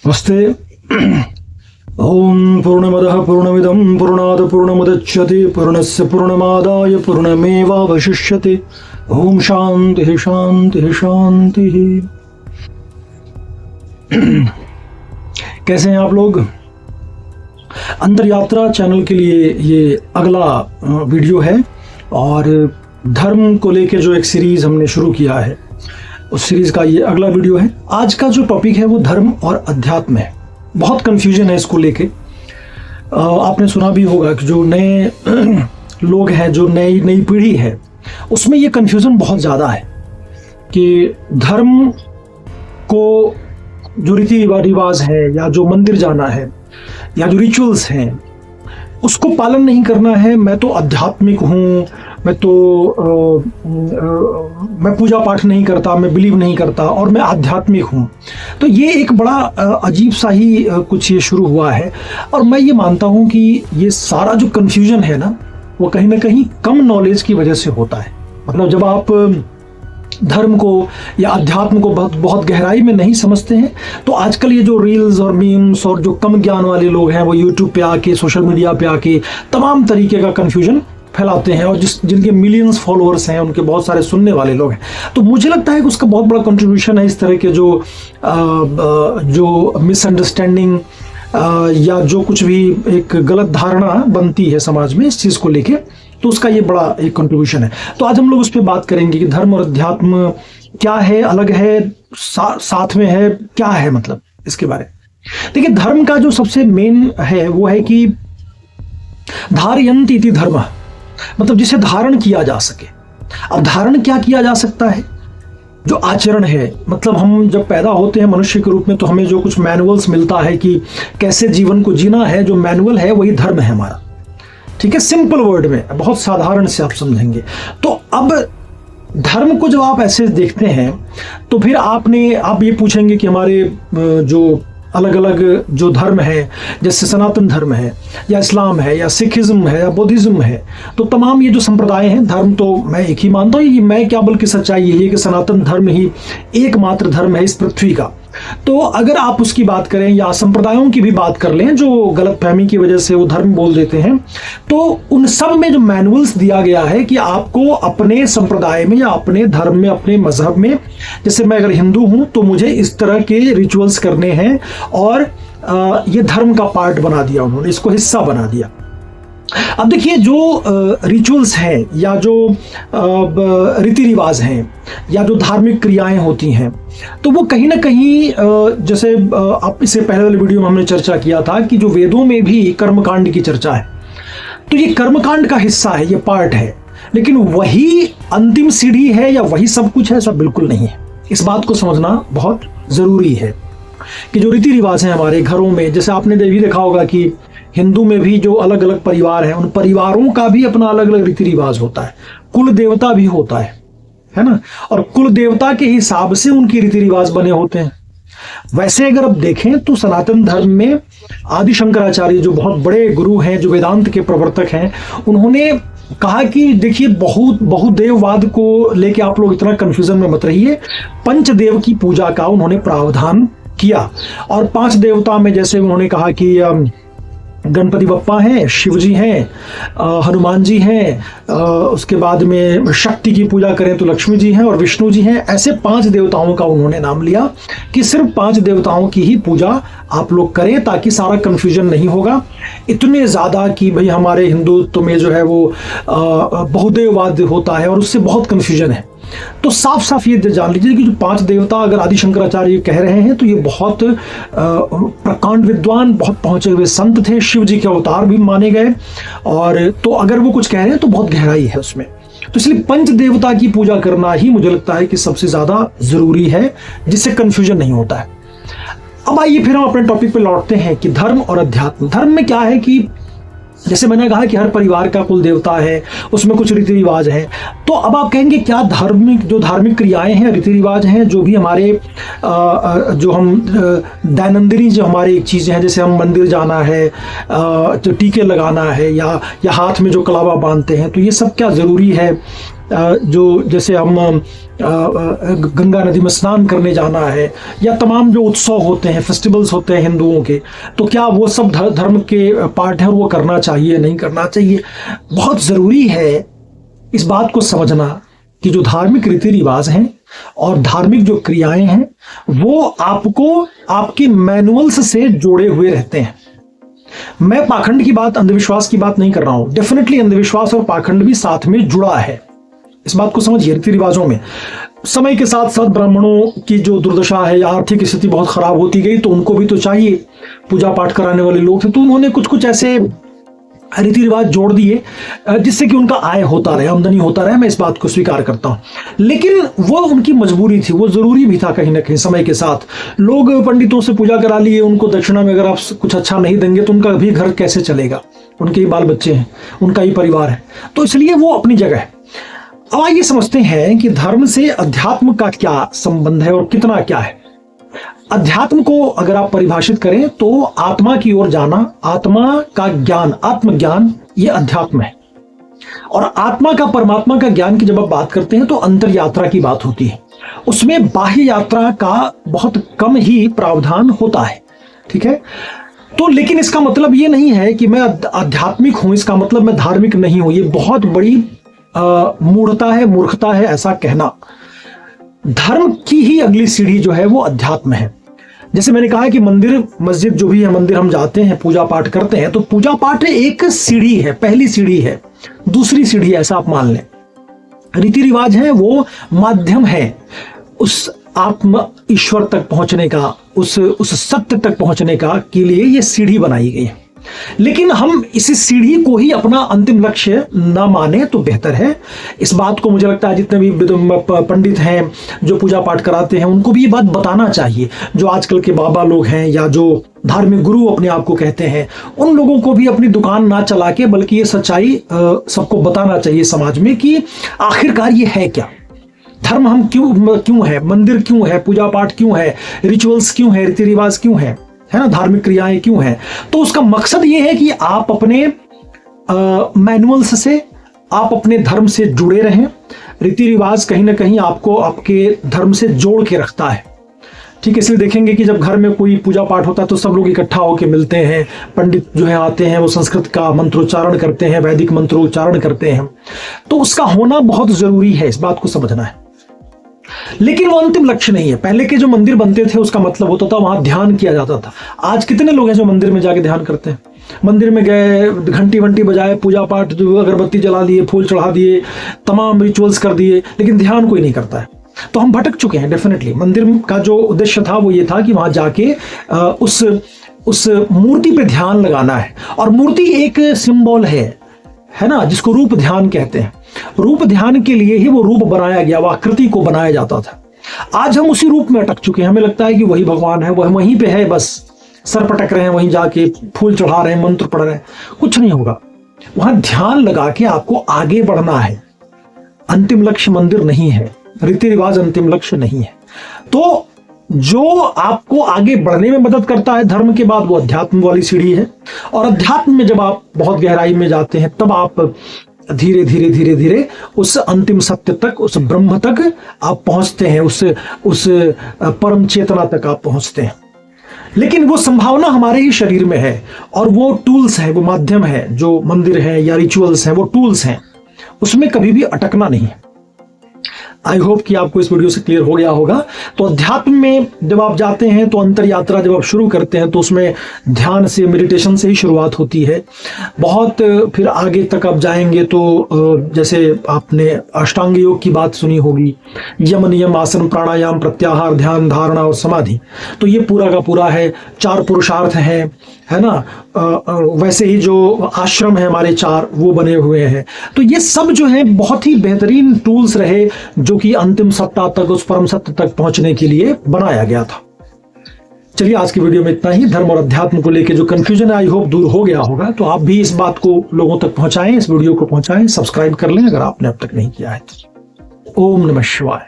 नमस्ते। ओम पूर्णमदः पूर्णमिदं पूर्णात् पूर्णमुदच्यते पूर्णस्य पूर्णमादाय पूर्णमेवावशिष्यते। ओम शांति शांति शांति। कैसे हैं आप लोग? अंतर यात्रा चैनल के लिए ये अगला वीडियो है और धर्म को लेकर जो एक सीरीज हमने शुरू किया है उस सीरीज का ये अगला वीडियो है। आज का जो टॉपिक है वो धर्म और अध्यात्म है। बहुत कंफ्यूजन है इसको लेके। आपने सुना भी होगा कि जो नए लोग हैं, जो नई पीढ़ी है, उसमें ये कंफ्यूजन बहुत ज़्यादा है कि धर्म को जो रीति रिवाज है या जो मंदिर जाना है या जो रिचुअल्स हैं उसको पालन नहीं करना है। मैं तो आध्यात्मिक हूँ, मैं पूजा पाठ नहीं करता, मैं बिलीव नहीं करता और मैं आध्यात्मिक हूँ। तो ये एक बड़ा अजीब सा ही कुछ ये शुरू हुआ है। और मैं ये मानता हूँ कि ये सारा जो कन्फ्यूजन है ना, वो कहीं ना कहीं कम नॉलेज की वजह से होता है। मतलब जब आप धर्म को या अध्यात्म को बहुत गहराई में नहीं समझते हैं तो आजकल ये जो रील्स और मीम्स और जो कम ज्ञान वाले लोग हैं वो यूट्यूब पे आके, सोशल मीडिया पे आके तमाम तरीके का कन्फ्यूजन फैलाते हैं और जिनके मिलियंस फॉलोअर्स हैं, उनके बहुत सारे सुनने वाले लोग हैं। तो मुझे लगता है कि उसका बहुत बड़ा कंट्रीब्यूशन है इस तरह के जो मिसअंडरस्टैंडिंग या जो कुछ भी एक गलत धारणा बनती है समाज में इस चीज़ को लेके, तो उसका ये बड़ा एक कंट्रीब्यूशन है। तो आज हम लोग उस पर बात करेंगे कि धर्म और अध्यात्म क्या है, अलग है, साथ में है, क्या है, मतलब इसके बारे में। देखिए, धर्म का जो सबसे मेन है वो है कि धारयन्ति इति धर्म, मतलब जिसे धारण किया जा सके। अब धारण क्या किया जा सकता है? जो आचरण है, मतलब हम जब पैदा होते हैं मनुष्य के रूप में तो हमें जो कुछ मैनुअल्स मिलता है कि कैसे जीवन को जीना है, जो मैनुअल है वही धर्म है हमारा। ठीक है, सिंपल वर्ड में, बहुत साधारण से आप समझेंगे। तो अब धर्म को जब आप ऐसे देखते हैं तो फिर आप ये पूछेंगे कि हमारे जो अलग अलग जो धर्म है, जैसे सनातन धर्म है या इस्लाम है या सिखिज्म है या बुद्धिज्म है, तो तमाम ये जो संप्रदाय हैं, धर्म तो मैं एक ही मानता हूँ, मैं क्या, बल्कि सच्चाई यही है कि सनातन धर्म ही एकमात्र धर्म है इस पृथ्वी का। तो अगर आप उसकी बात करें या संप्रदायों की भी बात कर लें जो गलतफहमी की वजह से वो धर्म बोल देते हैं, तो उन सब में जो मैनुअल्स दिया गया है कि आपको अपने संप्रदाय में या अपने धर्म में, अपने मजहब में, जैसे मैं अगर हिंदू हूं तो मुझे इस तरह के रिचुअल्स करने हैं और ये धर्म का पार्ट बना दिया उन्होंने, इसको हिस्सा बना दिया। अब देखिए, जो रिचुअल्स हैं या जो रीति रिवाज हैं या जो धार्मिक क्रियाएं होती हैं, तो वो कहीं ना कहीं जैसे आप इससे पहले वाले वीडियो में हमने चर्चा किया था कि जो वेदों में भी कर्मकांड की चर्चा है, तो ये कर्मकांड का हिस्सा है, ये पार्ट है। लेकिन वही अंतिम सीढ़ी है या वही सब कुछ है, ऐसा बिल्कुल नहीं है। इस बात को समझना बहुत ज़रूरी है कि जो रीति रिवाज हैं हमारे घरों में, जैसे आपने भी देखा होगा कि हिंदू में भी जो अलग अलग परिवार हैं, उन परिवारों का भी अपना अलग अलग रीति रिवाज होता है, कुल देवता भी होता है ना, और कुल देवता के हिसाब से उनके रीति रिवाज बने होते हैं। वैसे अगर आप देखें तो सनातन धर्म में आदि शंकराचार्य जो बहुत बड़े गुरु हैं, जो वेदांत के प्रवर्तक हैं, उन्होंने कहा कि देखिए, बहुदेववाद को लेके आप लोग इतना कंफ्यूजन में मत रहिए। पंचदेव की पूजा का उन्होंने प्रावधान किया और 5 देवता में जैसे उन्होंने कहा कि गणपति बप्पा हैं, शिव जी हैं, हनुमान जी हैं, उसके बाद में शक्ति की पूजा करें तो लक्ष्मी जी हैं और विष्णु जी हैं। ऐसे 5 देवताओं का उन्होंने नाम लिया कि सिर्फ 5 देवताओं की ही पूजा आप लोग करें ताकि सारा कंफ्यूजन नहीं होगा। इतने ज़्यादा कि भाई हमारे हिंदुत्व में जो है वो बहुदेववाद होता है और उससे बहुत कंफ्यूजन है। तो साफ साफ ये जान लीजिए कि जो 5 देवता अगर आदि शंकराचार्य कह रहे हैं तो ये बहुत प्रकांड विद्वान, बहुत पहुंचे हुए संत थे, शिव जी के अवतार भी माने गए। और तो अगर वो कुछ कह रहे हैं तो बहुत गहराई है उसमें। तो इसलिए पंच देवता की पूजा करना ही मुझे लगता है कि सबसे ज़्यादा ज़रूरी है, जिससे कन्फ्यूजन नहीं होता है। अब आइए फिर हम अपने टॉपिक पे लौटते हैं कि धर्म और अध्यात्म। धर्म में क्या है कि जैसे मैंने कहा कि हर परिवार का कुल देवता है, उसमें कुछ रीति रिवाज हैं। तो अब आप कहेंगे क्या धार्मिक क्रियाएं हैं, रीति रिवाज हैं, जो भी हमारे जो हम दैनंदिनी जो हमारी चीज़ें हैं, जैसे हम मंदिर जाना है, जो टीके लगाना है या हाथ में जो कलावा बांधते हैं, तो ये सब क्या ज़रूरी है? जो जैसे हम गंगा नदी में स्नान करने जाना है, या तमाम जो उत्सव होते हैं, फेस्टिवल्स होते हैं हिंदुओं के, तो क्या वो सब धर्म के पार्ट हैं और वो करना चाहिए नहीं करना चाहिए? बहुत ज़रूरी है इस बात को समझना कि जो धार्मिक रीति रिवाज हैं और धार्मिक जो क्रियाएं हैं वो आपको आपके मैनुअल्स से जोड़े हुए रहते हैं। मैं पाखंड की बात, अंधविश्वास की बात नहीं कर रहा हूं। डेफिनेटली अंधविश्वास और पाखंड भी साथ में जुड़ा है, इस बात को समझिए। रीति रिवाजों में समय के साथ साथ ब्राह्मणों की जो दुर्दशा है या आर्थिक स्थिति बहुत खराब होती गई, तो उनको भी तो चाहिए, पूजा पाठ कराने वाले लोग थे, तो उन्होंने कुछ कुछ ऐसे रीति रिवाज जोड़ दिए जिससे कि उनका आय होता रहे, आमदनी होता रहे। मैं इस बात को स्वीकार करता हूं, लेकिन वो उनकी मजबूरी थी, वो जरूरी भी था कहीं ना कहीं। समय के साथ लोग पंडितों से पूजा करा लिए, उनको दक्षिणा में अगर आप कुछ अच्छा नहीं देंगे तो उनका भी घर कैसे चलेगा? उनके ही बाल बच्चे हैं, उनका ही परिवार है, तो इसलिए वो अपनी जगह है। अब आइए समझते हैं कि धर्म से अध्यात्म का क्या संबंध है और कितना क्या है। अध्यात्म को अगर आप परिभाषित करें तो आत्मा की ओर जाना, आत्मा का ज्ञान, आत्मज्ञान, ये अध्यात्म है। और आत्मा का, परमात्मा का ज्ञान की जब आप बात करते हैं तो अंतर यात्रा की बात होती है, उसमें बाह्य यात्रा का बहुत कम ही प्रावधान होता है, ठीक है। तो लेकिन इसका मतलब ये नहीं है कि मैं आध्यात्मिक हूं, इसका मतलब मैं धार्मिक नहीं हूं। ये बहुत बड़ी मूढ़ता है, मूर्खता है ऐसा कहना। धर्म की ही अगली सीढ़ी जो है वो अध्यात्म है। जैसे मैंने कहा कि मंदिर, मस्जिद जो भी है, मंदिर हम जाते हैं, पूजा पाठ करते हैं, तो पूजा पाठ एक सीढ़ी है, पहली सीढ़ी है, दूसरी सीढ़ी ऐसा आप मान लें। रीति रिवाज है वो माध्यम है उस आत्म ईश्वर तक पहुंचने का, उस सत्य तक पहुंचने का के लिए ये सीढ़ी बनाई गई है। लेकिन हम इस सीढ़ी को ही अपना अंतिम लक्ष्य न माने तो बेहतर है। इस बात को मुझे लगता है जितने भी पंडित हैं जो पूजा पाठ कराते हैं उनको भी ये बात बताना चाहिए। जो आजकल के बाबा लोग हैं या जो धार्मिक गुरु अपने आप को कहते हैं, उन लोगों को भी अपनी दुकान ना चला के बल्कि ये सच्चाई सबको बताना चाहिए समाज में कि आखिरकार ये है क्या, धर्म हम क्यों है, मंदिर क्यों है, पूजा पाठ क्यों है, रिचुअल्स क्यों है, रीति रिवाज क्यों है ना, धार्मिक क्रियाएं क्यों हैं। तो उसका मकसद ये है कि आप अपने मैनुअल्स से, आप अपने धर्म से जुड़े रहें। रीति रिवाज कहीं ना कहीं आपको आपके धर्म से जोड़ के रखता है, ठीक है। इसलिए देखेंगे कि जब घर में कोई पूजा पाठ होता है तो सब लोग इकट्ठा होकर मिलते हैं, पंडित जो है आते हैं, वो संस्कृत का मंत्रोच्चारण करते हैं, वैदिक मंत्रोच्चारण करते हैं, तो उसका होना बहुत जरूरी है, इस बात को समझना है। लेकिन वो अंतिम लक्ष्य नहीं है। पहले के जो मंदिर बनते थे उसका मतलब होता था वहां ध्यान किया जाता था। आज कितने लोग हैं जो मंदिर में जाके ध्यान करते हैं? मंदिर में गए, घंटी वंटी बजाए, पूजा पाठ, अगरबत्ती जला दिए, फूल चढ़ा दिए, तमाम रिचुअल्स कर दिए, लेकिन ध्यान कोई नहीं करता है। तो हम भटक चुके हैं। डेफिनेटली मंदिर का जो उद्देश्य था वो ये था कि वहां जाके उस मूर्ति पे ध्यान लगाना है। और मूर्ति एक सिंबल है ना, जिसको रूप ध्यान कहते हैं। रूप ध्यान के लिए ही वो रूप बनाया गया, वो आकृति को बनाया जाता था। आज हम उसी रूप में अटक चुके हैं। हमें लगता है कि वही भगवान है, वह वहीं पे है, बस सर पटक रहे हैं, वहीं जाके फूल चढ़ा रहे हैं, मंत्र पढ़ रहे हैं। कुछ नहीं होगा। वहां ध्यान लगा के आपको आगे बढ़ना है। अंतिम लक्ष्य मंदिर नहीं है, रीति रिवाज अंतिम लक्ष्य नहीं है। तो जो आपको आगे बढ़ने में मदद करता है धर्म के बाद, वो अध्यात्म वाली सीढ़ी है। और अध्यात्म में जब आप बहुत गहराई में जाते हैं तब आप धीरे धीरे धीरे धीरे उस अंतिम सत्य तक, उस ब्रह्म तक आप पहुंचते हैं, उस परम चेतना तक आप पहुंचते हैं। लेकिन वो संभावना हमारे ही शरीर में है, और वो टूल्स है, वो माध्यम है, जो मंदिर है या रिचुअल्स हैं, वो टूल्स हैं, उसमें कभी भी अटकना नहीं है। आई होप कि आपको इस वीडियो से क्लियर हो गया होगा। तो अध्यात्म में जब आप जाते हैं तो अंतर यात्रा जब आप शुरू करते हैं तो उसमें ध्यान से, मेडिटेशन से ही शुरुआत होती है। बहुत फिर आगे तक आप जाएंगे तो जैसे आपने अष्टांग योग की बात सुनी होगी, यम, नियम, आसन, प्राणायाम, प्रत्याहार, ध्यान, धारणा और समाधि। तो ये पूरा का पूरा है। 4 पुरुषार्थ है ना। वैसे ही जो आश्रम है हमारे 4, वो बने हुए हैं। तो ये सब जो है बहुत ही बेहतरीन टूल्स रहे जो कि अंतिम सत्ता तक, उस परम सत्य तक पहुंचने के लिए बनाया गया था। चलिए आज की वीडियो में इतना ही। धर्म और अध्यात्म को लेकर जो कंफ्यूजन है आई होप दूर हो गया होगा। तो आप भी इस बात को लोगों तक पहुंचाएं, इस वीडियो को पहुंचाएं, सब्सक्राइब कर लें अगर आपने अब तक नहीं किया है। ओम नमः शिवाय।